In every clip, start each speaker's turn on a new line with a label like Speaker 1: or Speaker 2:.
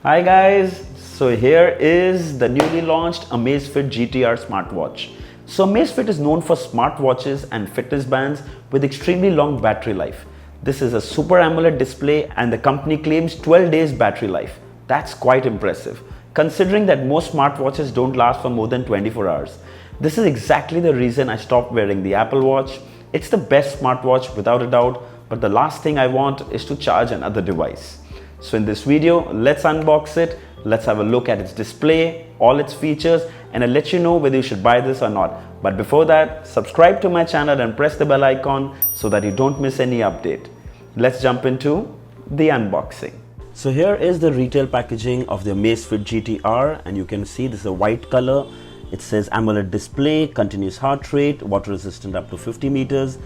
Speaker 1: Hi guys, so here is the newly launched Amazfit GTR Smartwatch. So Amazfit is known for smartwatches and fitness bands with extremely long battery life. This is a super AMOLED display and the company claims 12 days battery life. That's quite impressive, considering that most smartwatches don't last for more than 24 hours. This is exactly the reason I stopped wearing the Apple Watch. It's the best smartwatch without a doubt, but the last thing I want is to charge another device. So in this video, let's unbox it, let's have a look at its display, all its features, and I'll let you know whether you should buy this or not. But before that, subscribe to my channel and press the bell icon so that you don't miss any update. Let's jump into the unboxing. So here is the retail packaging of the Amazfit GTR, and you can see this is a white color. It says AMOLED display, continuous heart rate, water resistant up to 50 meters.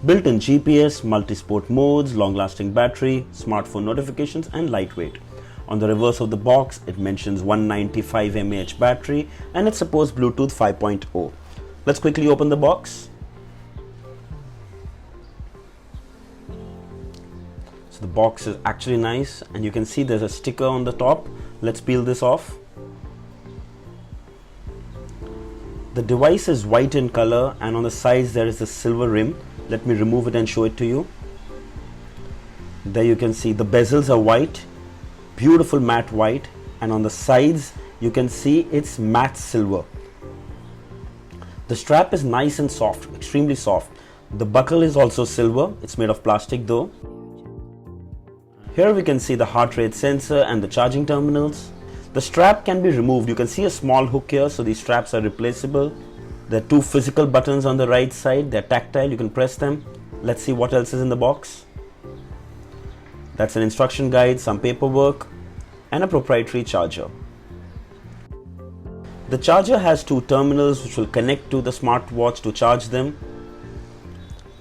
Speaker 1: Built-in GPS, multi-sport modes, long-lasting battery, smartphone notifications and lightweight. On the reverse of the box, it mentions 195 mAh battery and it supports Bluetooth 5.0. Let's quickly open the box. So the box is actually nice and you can see there's a sticker on the top. Let's peel this off. The device is white in color and on the sides there is a silver rim. Let me remove it and show it to you. There you can see the bezels are white, beautiful matte white, and on the sides you can see it's matte silver. The strap is nice and soft, extremely soft. The buckle is also silver, it's made of plastic though. Here we can see the heart rate sensor and the charging terminals. The strap can be removed. You can see a small hook here, so these straps are replaceable. There are two physical buttons on the right side. They're tactile, you can press them. Let's see what else is in the box. That's an instruction guide, some paperwork, and a proprietary charger. The charger has two terminals which will connect to the smartwatch to charge them.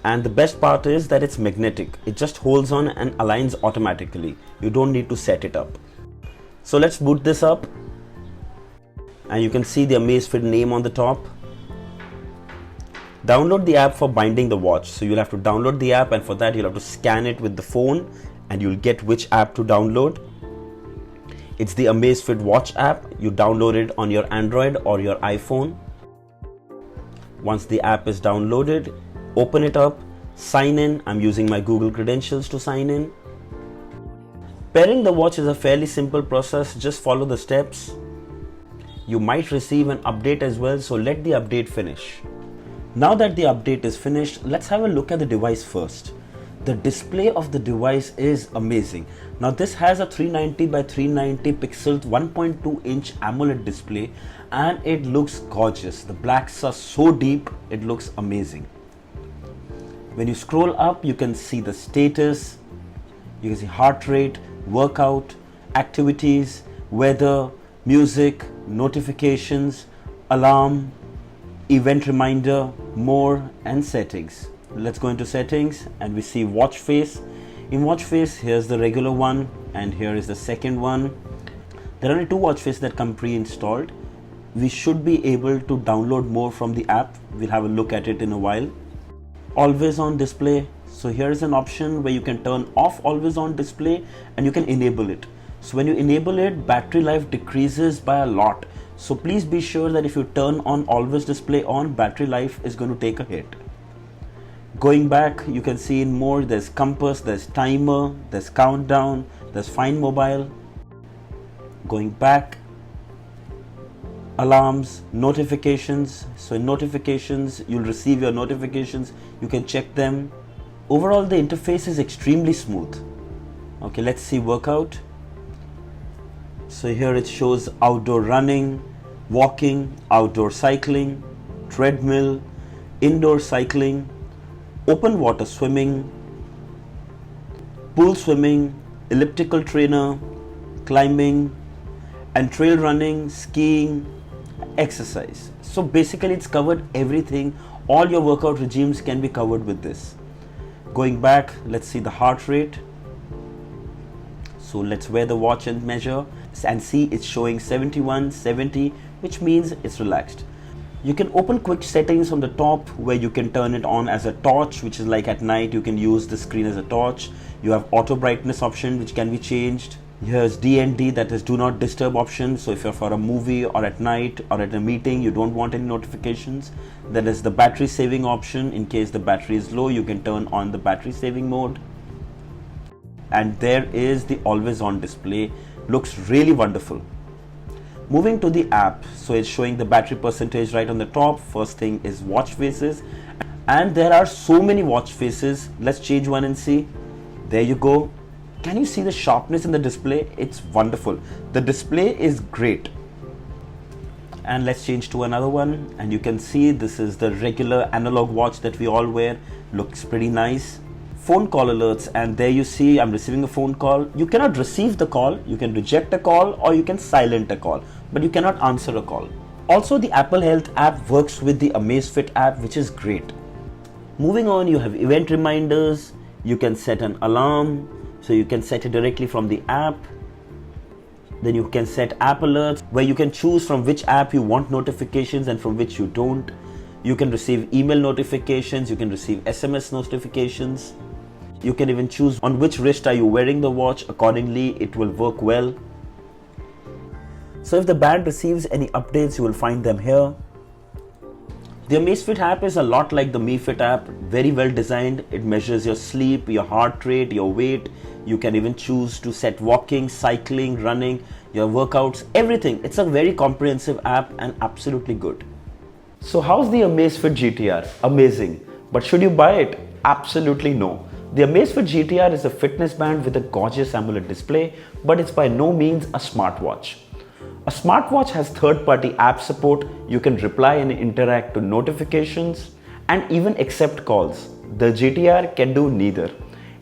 Speaker 1: And the best part is that it's magnetic. It just holds on and aligns automatically. You don't need to set it up. So let's boot this up. And you can see the Amazfit name on the top. Download the app for binding the watch. So you'll have to download the app, and for that you'll have to scan it with the phone and you'll get which app to download. It's the Amazfit Watch app. You download it on your Android or your iPhone. Once the app is downloaded, open it up, sign in. I'm using my Google credentials to sign in. Pairing the watch is a fairly simple process. Just follow the steps. You might receive an update as well, so let the update finish. Now that the update is finished, let's have a look at the device first. The display of the device is amazing. Now this has a 390 by 390 pixel 1.2 inch AMOLED display and it looks gorgeous. The blacks are so deep, it looks amazing. When you scroll up, you can see the status, you can see heart rate, workout, activities, weather, music, notifications, alarm, event reminder, more, and settings. Let's go into settings and we see watch face. In watch face, here's the regular one and here is the second one. There are only two watch faces that come pre-installed. We should be able to download more from the app. We'll have a look at it in a while. Always on display. So here is an option where you can turn off always on display and you can enable it. So when you enable it, battery life decreases by a lot. So please be sure that if you turn on always display on, battery life is going to take a hit. Going back, you can see in more, there's compass, there's timer, there's countdown, there's find mobile. Going back, alarms, notifications. So in notifications, you'll receive your notifications, you can check them. Overall, the interface is extremely smooth. Okay, let's see workout. So here it shows outdoor running, walking, outdoor cycling, treadmill, indoor cycling, open water swimming, pool swimming, elliptical trainer, climbing, and trail running, skiing, exercise. So basically it's covered everything. All your workout regimes can be covered with this. Going back, let's see the heart rate. So let's wear the watch and measure and see it's showing 71, 70, which means it's relaxed. You can open quick settings on the top where you can turn it on as a torch, which is like at night you can use the screen as a torch. You have auto brightness option which can be changed. Here's DND, that is do not disturb option. So if you're for a movie or at night or at a meeting, you don't want any notifications. There is the battery saving option. In case the battery is low, you can turn on the battery saving mode. And there is the always on display. Looks really wonderful. Moving to the app, so it's showing the battery percentage right on the top. First thing is watch faces, and there are so many watch faces. Let's change one and see. There you go. Can you see the sharpness in the display? It's wonderful. The display is great. And let's change to another one, and you can see this is the regular analog watch that we all wear. Looks pretty nice. Phone call alerts, and there you see I'm receiving a phone call. You cannot receive the call, you can reject a call, or you can silent a call, but you cannot answer a call. Also, the Apple Health app works with the Amazfit app, which is great. Moving on, you have event reminders. You can set an alarm, so you can set it directly from the app. Then you can set app alerts, where you can choose from which app you want notifications and from which you don't. You can receive email notifications, you can receive SMS notifications. You can even choose on which wrist are you wearing the watch. Accordingly, it will work well. So if the band receives any updates, you will find them here. The Amazfit app is a lot like the MiFit app, very well designed. It measures your sleep, your heart rate, your weight. You can even choose to set walking, cycling, running, your workouts, everything. It's a very comprehensive app and absolutely good. So how's the Amazfit GTR? Amazing. But should you buy it? Absolutely no. The Amazfit GTR is a fitness band with a gorgeous AMOLED display, but it's by no means a smartwatch. A smartwatch has third-party app support. You can reply and interact to notifications and even accept calls. The GTR can do neither.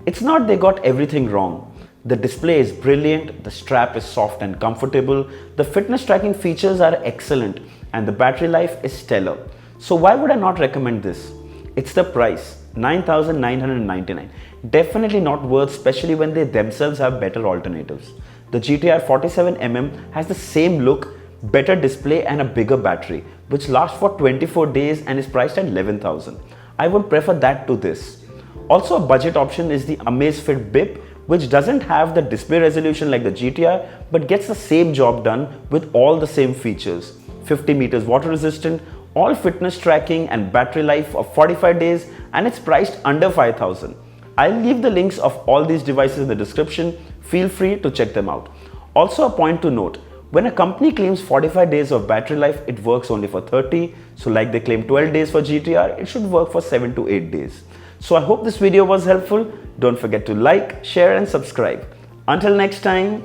Speaker 1: It's not they got everything wrong. The display is brilliant, the strap is soft and comfortable, the fitness tracking features are excellent, and the battery life is stellar. So why would I not recommend this? It's the price, $9,999. Definitely not worth, especially when they themselves have better alternatives. The GTR 47mm has the same look, better display and a bigger battery, which lasts for 24 days and is priced at $11,000. I would prefer that to this. Also, a budget option is the Amazfit BIP, which doesn't have the display resolution like the GTR, but gets the same job done with all the same features. 50 meters water resistant, all fitness tracking and battery life of 45 days, and it's priced under $5,000. I'll leave the links of all these devices in the description. Feel free to check them out. Also, a point to note, when a company claims 45 days of battery life, it works only for 30. So like they claim 12 days for GTR, it should work for 7 to 8 days. So I hope this video was helpful. Don't forget to like, share and subscribe. Until next time,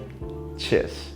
Speaker 1: cheers.